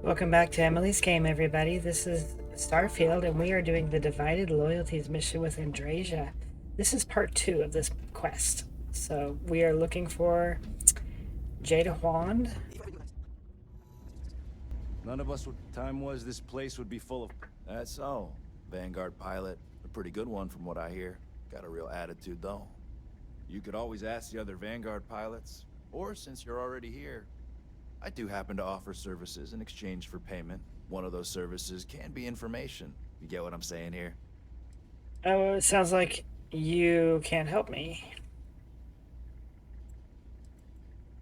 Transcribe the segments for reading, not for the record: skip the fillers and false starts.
Welcome back to Emilysgame, everybody. This is Starfield, and we are doing the Divided Loyalties mission with Andreja. This is part 2 of this quest. So we are looking for Jada Wand. None of us would. Time was this place would be full of. That's all. Vanguard pilot, a pretty good one from what I hear. Got a real attitude though. You could always ask the other Vanguard pilots, or since you're already here, I do happen to offer services in exchange for payment. One of those services can be information. You get what I'm saying here? Oh, it sounds like you can't help me.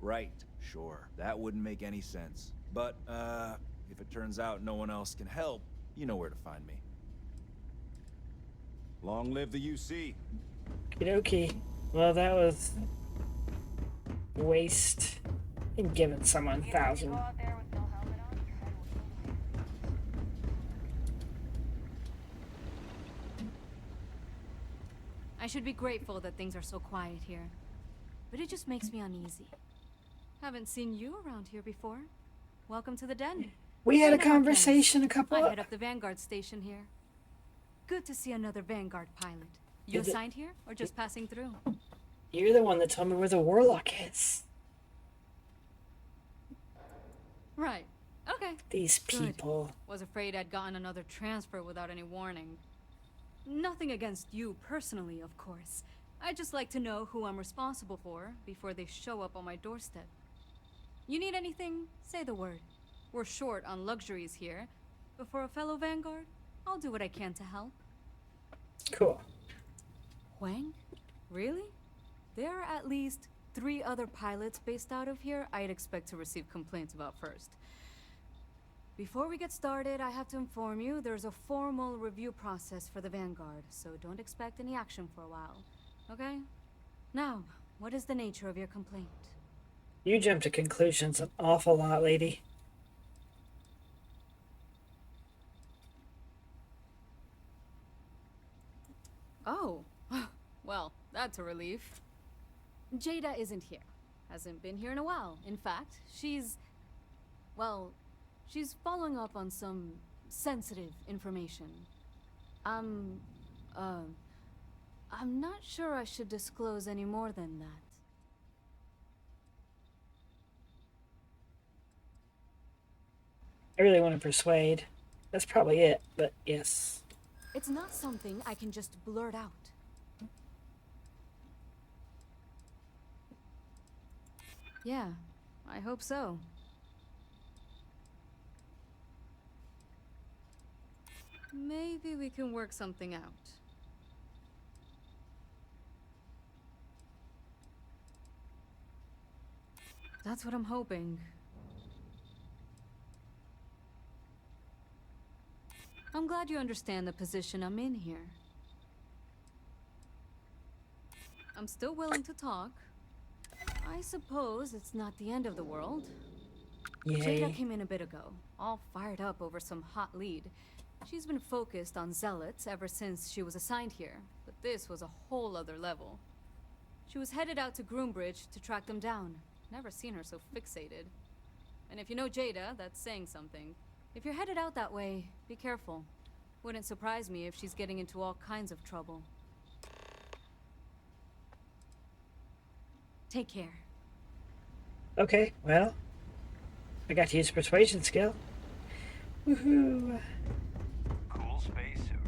Right, sure. That wouldn't make any sense. But, if it turns out no one else can help, you know where to find me. Long live the UC. Okie. Well, that was waste in giving someone 1,000. I should be grateful that things are so quiet here, but it just makes me uneasy. Haven't seen you around here before. Welcome to the den. We had a conversation a couple I of... head up the Vanguard station here. Good to see another Vanguard pilot. You assigned here, or just passing through? You're the one that told me where the Warlock is. Right. Okay. These people. Good. Was afraid I'd gotten another transfer without any warning. Nothing against you personally, of course. I'd just like to know who I'm responsible for before they show up on my doorstep. You need anything? Say the word. We're short on luxuries here, but for a fellow Vanguard, I'll do what I can to help. Cool. Wang? Really? There are at least 3 other pilots based out of here I'd expect to receive complaints about first. Before we get started, I have to inform you there's a formal review process for the Vanguard, so don't expect any action for a while, okay? Now, what is the nature of your complaint? You jump to conclusions an awful lot, lady. Oh, well, that's a relief. Jada isn't here. Hasn't been here in a while. In fact, she's following up on some sensitive information. I'm not sure I should disclose any more than that. I really want to persuade. That's probably it, but yes. It's not something I can just blurt out. Yeah, I hope so. Maybe we can work something out. That's what I'm hoping. I'm glad you understand the position I'm in here. I'm still willing to talk. I suppose it's not the end of the world. Yay. Jada came in a bit ago, all fired up over some hot lead. She's been focused on zealots ever since she was assigned here, but this was a whole other level. She was headed out to Groombridge to track them down. Never seen her so fixated. And if you know Jada, that's saying something. If you're headed out that way, be careful. Wouldn't surprise me if she's getting into all kinds of trouble. Take care. Okay, well, I got to use persuasion skill. Woohoo! Cool spacesuit.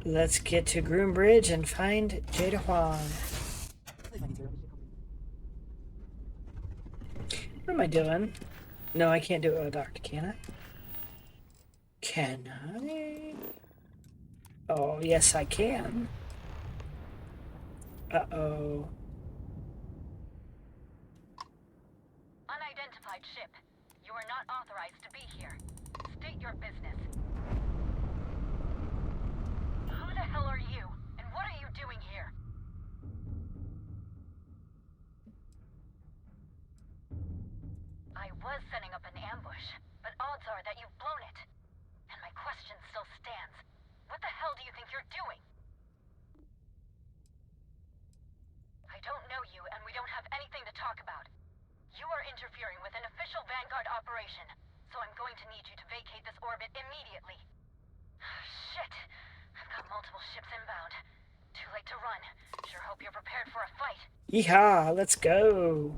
Let's get to Groombridge and find Jada Huang. What am I doing? No, I can't do it with a doctor, can I? Can I? Oh, yes, I can. Uh-oh. Unidentified ship. You are not authorized to be here. State your business. Who the hell are you? And what are you doing here? I was setting up an ambush, but odds are that you've blown it. And my question still stands. What the hell do you think you're doing? I don't know you, and we don't have anything to talk about. You are interfering with an official Vanguard operation, so so I'm going to need you to vacate this orbit immediately. Shit. I've got multiple ships inbound. Too late to run. Sure hope you're prepared for a fight. Yeehaw, let's go.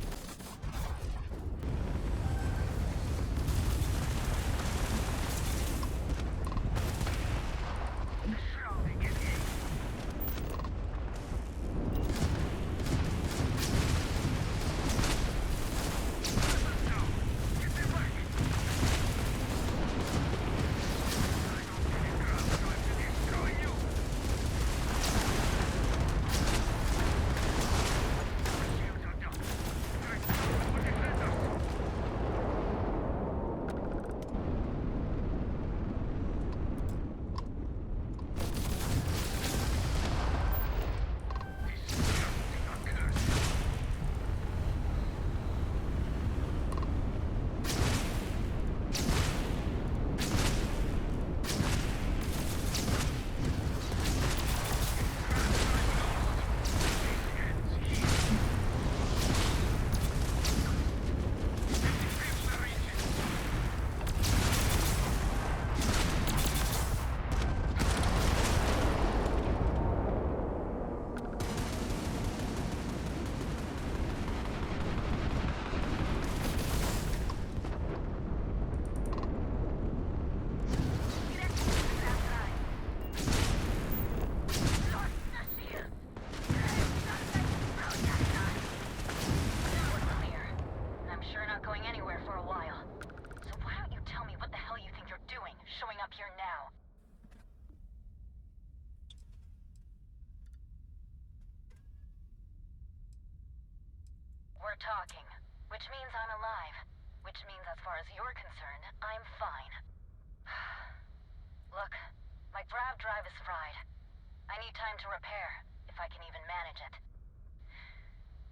We're talking, which means I'm alive. Which means as far as you're concerned, I'm fine. Look, my grav drive is fried. I need time to repair, if I can even manage it.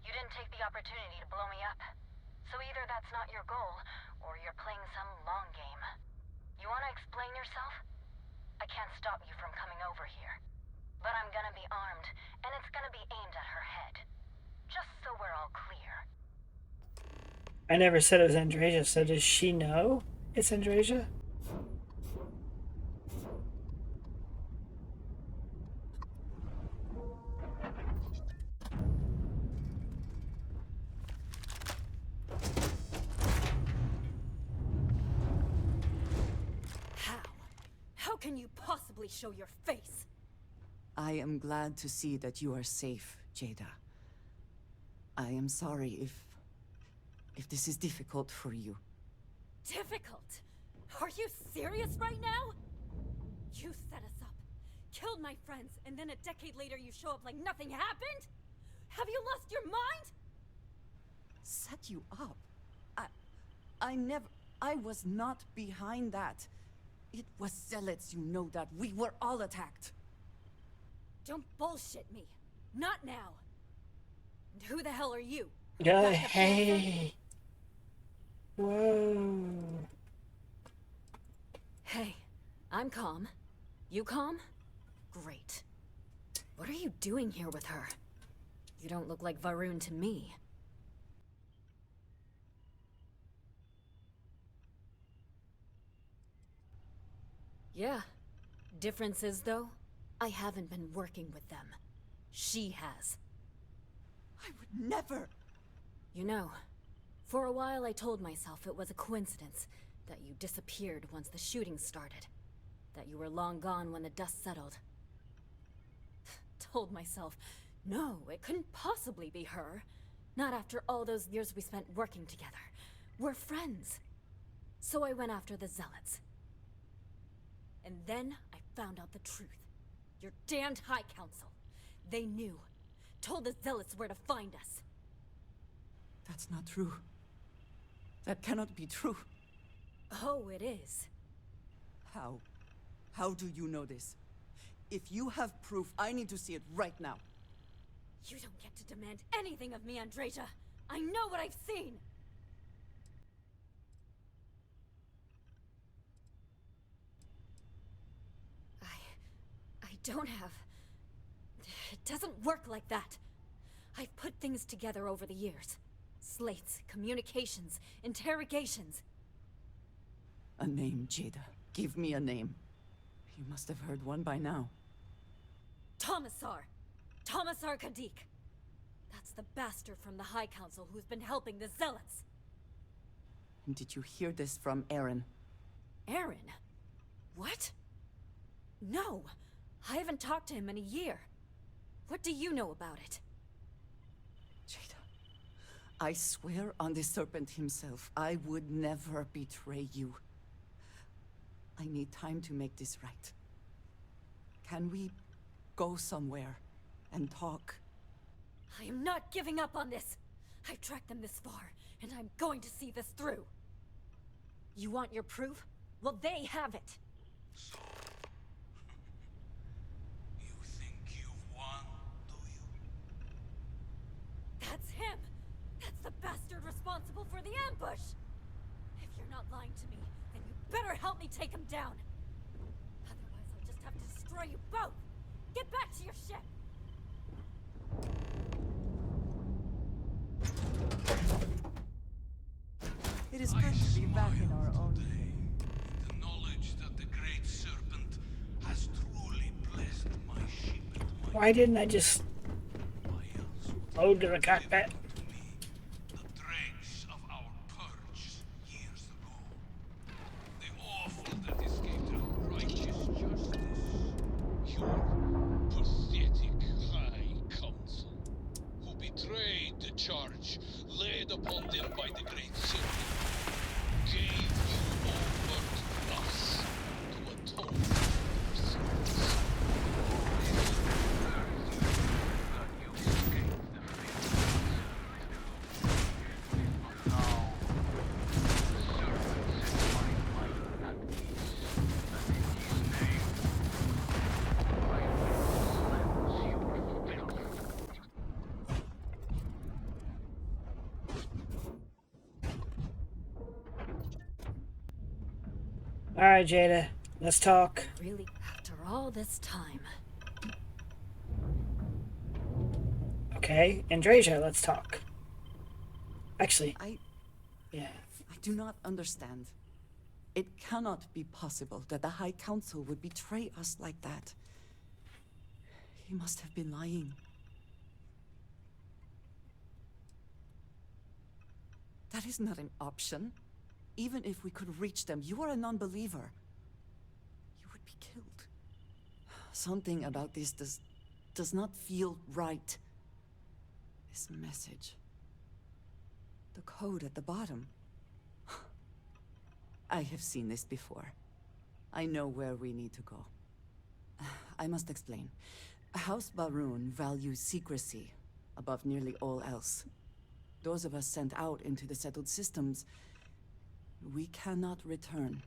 You didn't take the opportunity to blow me up. So either that's not your goal, or you're playing some long game. You wanna explain yourself? I can't stop you from coming over here. But I'm gonna be armed, and it's gonna be aimed at her head. Just so we're all clear. I never said it was Andreja, so does she know it's Andreja? How can you possibly show your face? I am glad to see that you are safe, Jada. I am sorry if this is difficult for you. Difficult? Are you serious right now? You set us up, killed my friends, and then a decade later you show up like nothing happened? Have you lost your mind? Set you up? I was not behind that. It was zealots, you know that. We were all attacked. Don't bullshit me. Not now. And who the hell are you? Yeah, hey. Whoa. Hey, I'm calm. You calm? Great. What are you doing here with her? You don't look like Varun to me. Yeah. Difference is, though, I haven't been working with them. She has. I would never! You know, for a while I told myself it was a coincidence that you disappeared once the shooting started. That you were long gone when the dust settled. Told myself, no, it couldn't possibly be her. Not after all those years we spent working together. We're friends. So I went after the zealots. And then I found out the truth. Your damned High Council. They knew. Told the zealots where to find us. That's not true. That cannot be true. Oh, it is. How? How do you know this? If you have proof, I need to see it right now. You don't get to demand anything of me, Andreja. I know what I've seen! I don't have... It doesn't work like that. I've put things together over the years. Slates, communications, interrogations. A name, Jada. Give me a name. You must have heard one by now. Tomasar! Tomasar Kadik! That's the bastard from the High Council who's been helping the Zealots! And did you hear this from Aaron? Aaron? What? No! I haven't talked to him in a year. What do you know about it? Jada, I swear on the Serpent himself, I would never betray you. I need time to make this right. Can we go somewhere and talk? I am not giving up on this! I've tracked them this far, and I'm going to see this through! You want your proof? Well, they have it! So, you think you've won, do you? That's him! That's the bastard responsible for the ambush! If you're not lying to me, then you better help me take him down! Otherwise, I'll just have to destroy you both! Get back to your ship! It is good to be back in our own. Today, in the knowledge that the Great Serpent has truly blessed my ship and my Why didn't I just load to the cockpit? to me the dregs of our purge years ago. The awful that escaped our righteous justice. Your pathetic High Council, who betrayed the charge laid upon them by the Great Serpent, gave you over to us to atone for their sins. That you escaped the fate but now the serpent set my mind at ease, and in his name I will cleanse your filth. Alright, Jada. Let's talk. Really, after all this time. Okay, Andreja, let's talk. Actually, I yeah. do not understand. It cannot be possible that the High Council would betray us like that. He must have been lying. That is not an option. Even if we could reach them, you are a non-believer. You would be killed. Something about this does not feel right. This message. The code at the bottom. I have seen this before. I know where we need to go. I must explain. House Baroon values secrecy above nearly all else. Those of us sent out into the settled systems, we cannot return.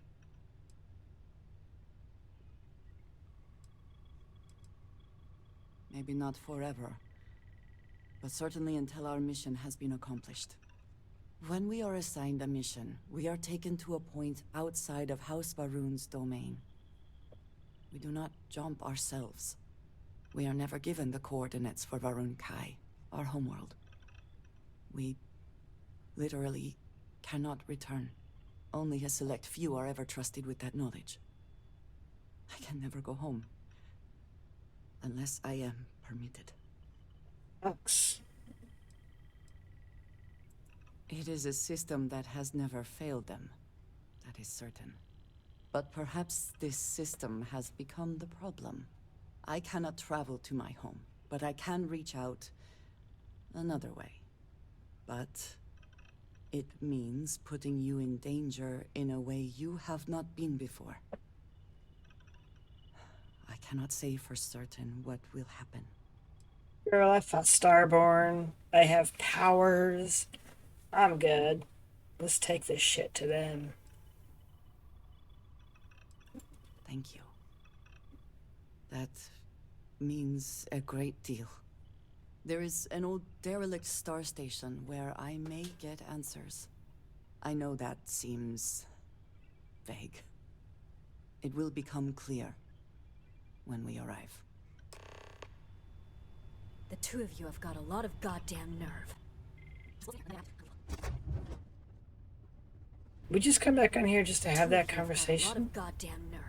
Maybe not forever, but certainly until our mission has been accomplished. When we are assigned a mission, we are taken to a point outside of House Baroon's domain. We do not jump ourselves. We are never given the coordinates for Varun Kai, our homeworld. We literally cannot return. Only a select few are ever trusted with that knowledge. I can never go home. Unless I am permitted. Sucks. It is a system that has never failed them. That is certain. But perhaps this system has become the problem. I cannot travel to my home, but I can reach out another way. But it means putting you in danger in a way you have not been before. I cannot say for certain what will happen. Girl, I fought Starborn. I have powers. I'm good. Let's take this shit to them. Thank you. That means a great deal. There is an old derelict star station where I may get answers. I know that seems vague. It will become clear when we arrive. The two of you have got a lot of goddamn nerve. We just come back on here just to have that Two of you have got A lot conversation. of goddamn nerve.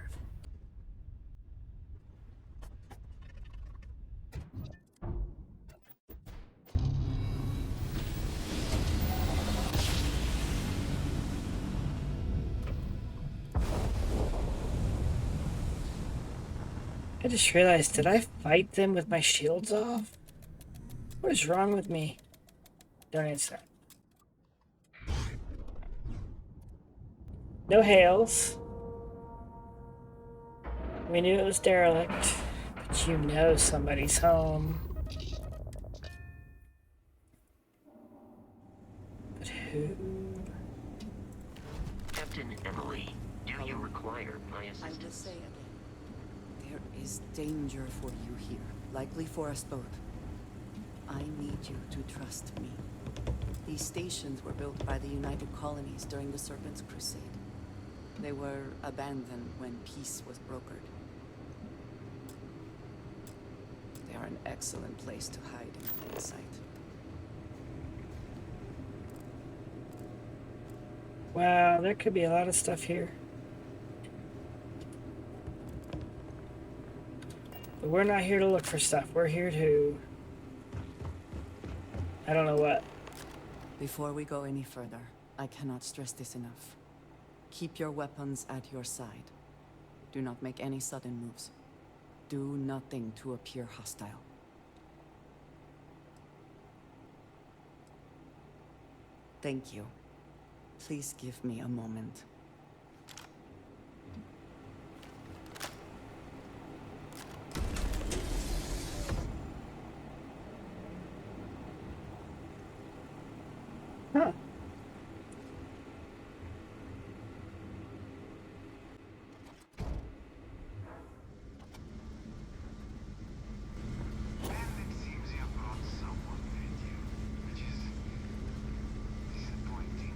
I just realized, did I fight them with my shields off? What is wrong with me? Don't answer that. No hails. We knew it was derelict, but you know somebody's home. But who? Captain Emily, do you require my I will assistance? say again, there is danger for you here, likely for us both. I need you to trust me. These stations were built by the United Colonies during the Serpent's Crusade. They were abandoned when peace was brokered. They are an excellent place to hide in plain sight. Wow, there could be a lot of stuff here. But we're not here to look for stuff. We're here to... I don't know what. Before we go any further, I cannot stress this enough. Keep your weapons at your side. Do not make any sudden moves. Do nothing to appear hostile. Thank you. Please give me a moment. Huh. Then it seems you brought someone with you, which is disappointing.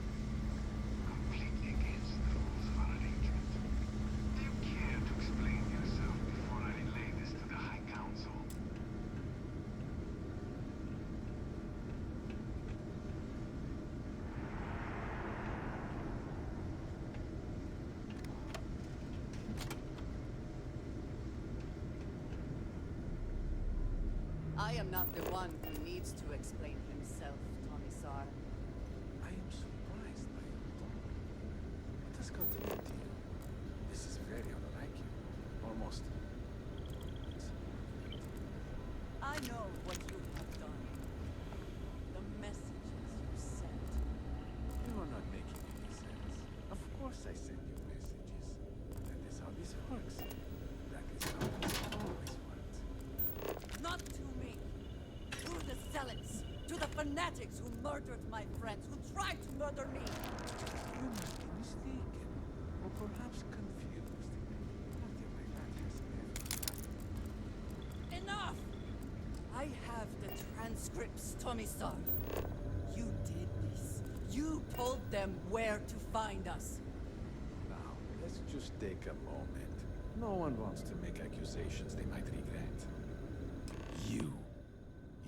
Completely against the rules of our arrangement. Do you care to explain yourself before I relay this to the High Council? I am not the one who needs to explain himself, Commissar. I am surprised by your tone. What has got into you? This is very unlike you. Almost. I know what you have done. The messages you sent. You are not making any sense. Of course I send you messages. That is how this works. That is how it always worked. Not to me. To the zealots. To the fanatics who murdered my friends, who tried to murder me. You must be mistaken. Or perhaps confused. Nothing like that has ever. Enough! I have the transcripts, Commissar. You did this. You told them where to find us. Now, let's just take a moment. No one wants to make accusations they might regret.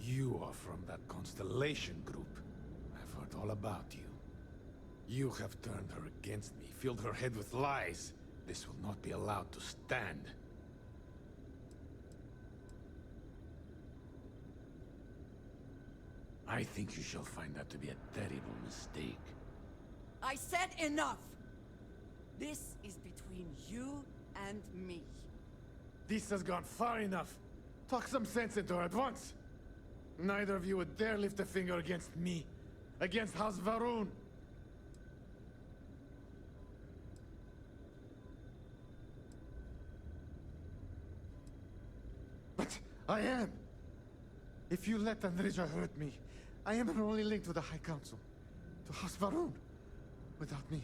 You are from that Constellation group. I've heard all about you. You have turned her against me, filled her head with lies. This will not be allowed to stand. I think you shall find that to be a terrible mistake. I said enough! This is between you and me. This has gone far enough. Talk some sense into her at once. Neither of you would dare lift a finger against me. Against House Varun. But I am. If you let Andreja hurt me, I am her only link to the High Council. To House Varun. Without me,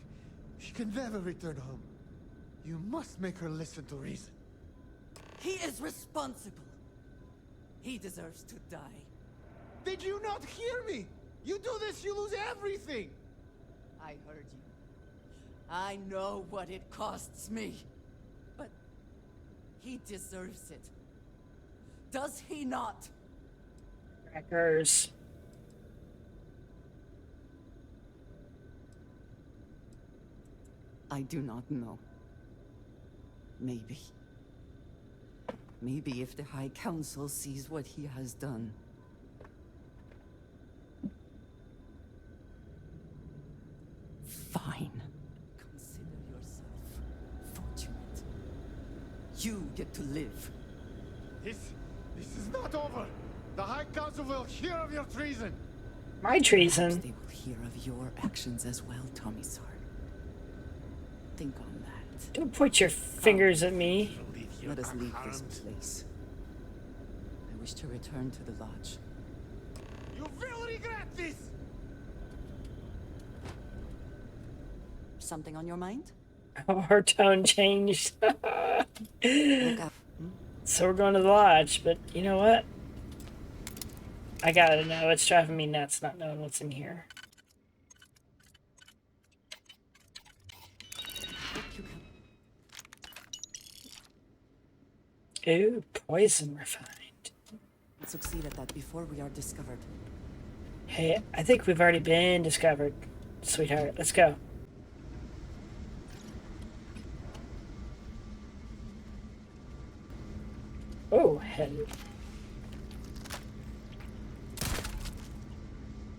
she can never return home. You must make her listen to reason. He is responsible. He deserves to die. Did you not hear me? You do this, you lose everything! I heard you. I know what it costs me. But he deserves it. Does he not? Crackers. I do not know. Maybe. Maybe if the High Council sees what he has done. Fine. Consider yourself fortunate. You get to live. This is not over. The High Council will hear of your treason. My treason? Perhaps they will hear of your actions as well, Tommysar. Think on that. Don't point your fingers at me. Let us leave this place. I wish to return to the lodge. You will regret this! Something on your mind? Oh, her tone changed. Look up. So we're going to the lodge, but you know what? I gotta know. It's driving me nuts not knowing what's in here. Ooh, poison refined. Succeed at that before we are discovered. Hey, I think we've already been discovered, sweetheart. Let's go. Oh, hell.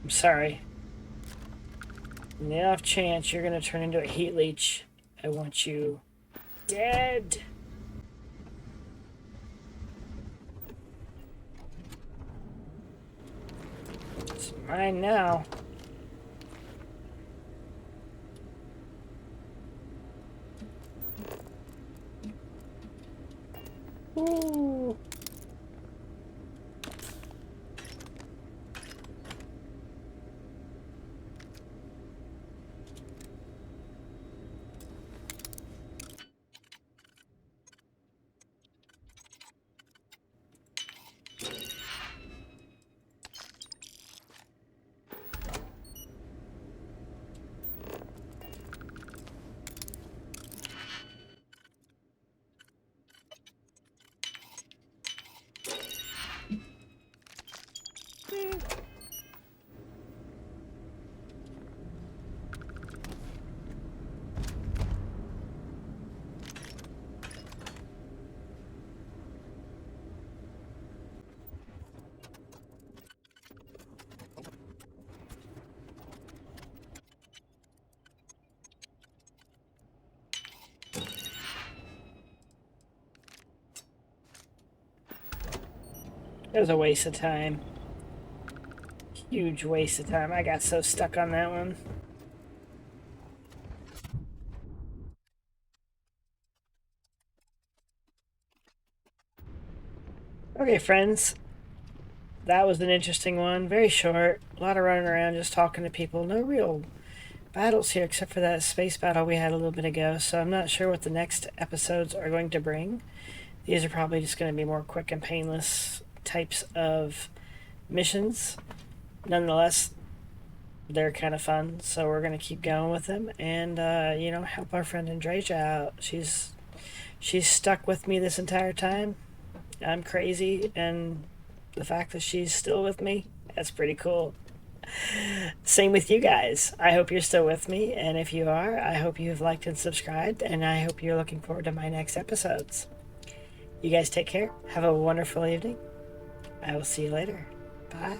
I'm sorry. In the off chance you're gonna turn into a heat leech, I want you dead. It's mine now. Ooh. It was a waste of time. Huge waste of time. I got so stuck on that one. Okay, friends. That was an interesting one. Very short. A lot of running around just talking to people. No real battles here except for that space battle we had a little bit ago. So I'm not sure what the next episodes are going to bring. These are probably just going to be more quick and painless types of missions. Nonetheless, they're kind of fun, so we're going to keep going with them and you know, help our friend Andreja out. She's stuck with me this entire time. I'm crazy, and the fact that she's still with me, that's pretty cool. Same with you guys. I hope you're still with me, and if you are, I hope you have liked and subscribed, and I hope you're looking forward to my next episodes. You guys take care. Have a wonderful evening. I will see you later. Bye.